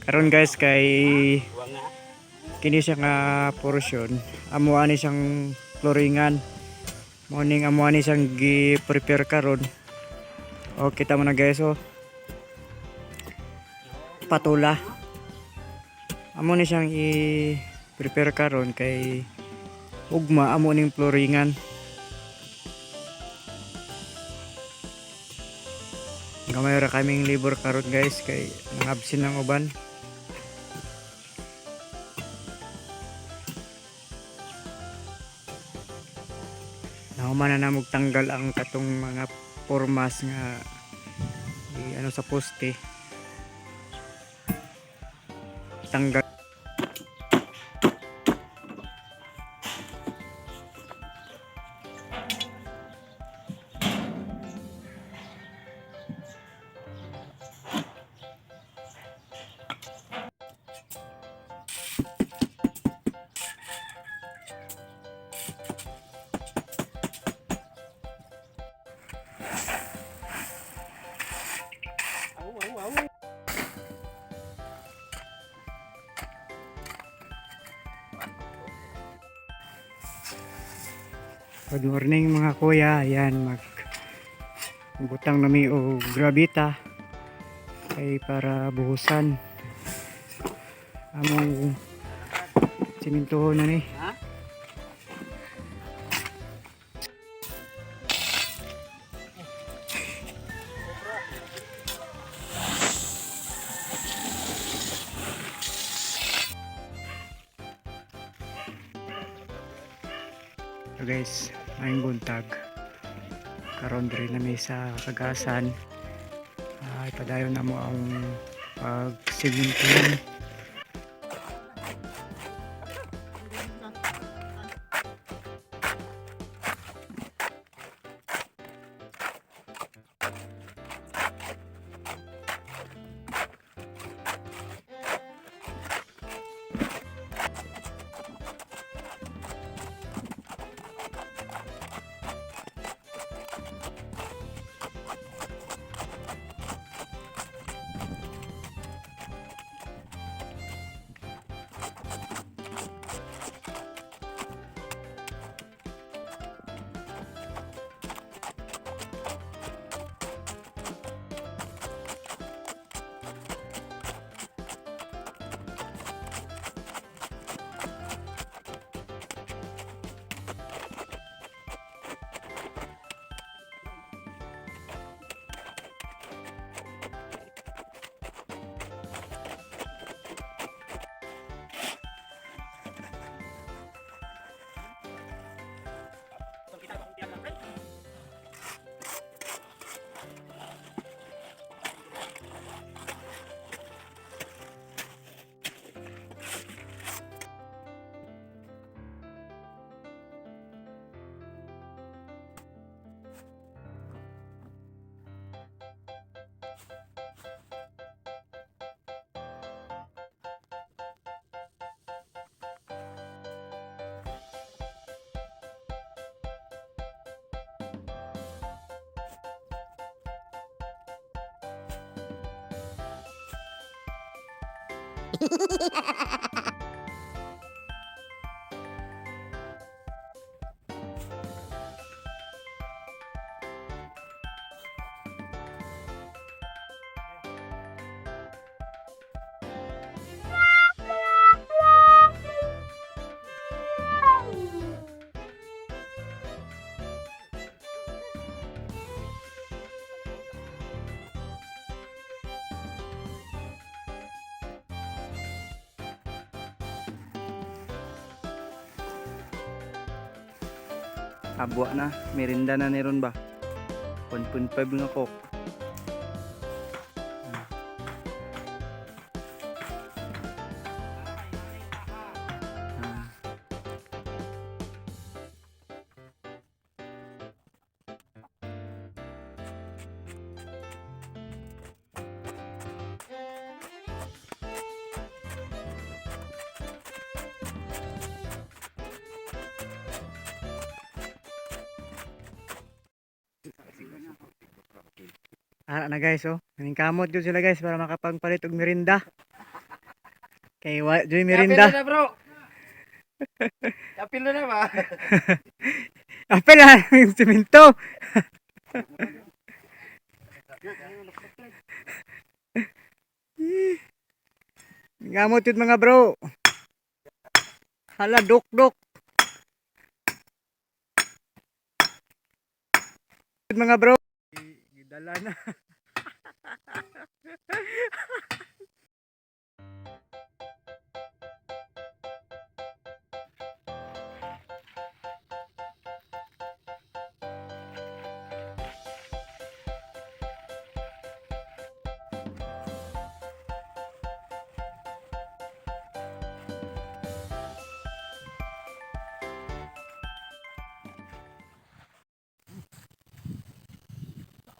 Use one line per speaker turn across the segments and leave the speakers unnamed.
Karon guys kay kini siya nga portion amo ani siyang floringan morning amo ani siyang gi-prepare karon. O kita mo na guys patula amo ni siyang i-prepare karon kay ugma amo ning floringan. Gamay ra kaming libur karon guys kay nangabsin ng uban. Nahuman na namog tanggal ang katong mga formas nga ano sa poste. Tanggal. Good morning mga kuya, ayan magbutang nami o grabita ay para buhusan among simintuhon na ni. So guys, may buntag karon diri na may sa kagasan ipadayon na mo ang pagsimintuhan. Abwa na, merinda na meron ba? 1.5 nga coke. Na guys, oh. Kaning kamot jud sila guys para makapagpalit og merinda. Kay wa joy merinda.
Apil na bro. Apil na ba?
Apel na yung simento. Gamot yun mga bro. Hala, dok. Mga bro. Gidala na.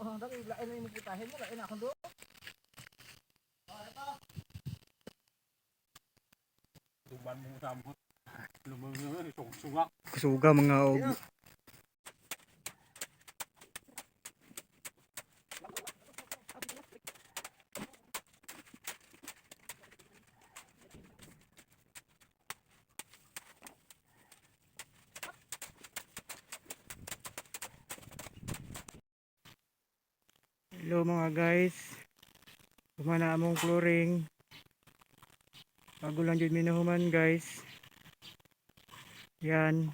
Oh, dali lain na imong mo, lain akong do. Tuban mo samot. Lumang sugak.
Kusuga mga og. Hello mga guys. Humana among flooring. Bago lang jud minahuman guys. Yan.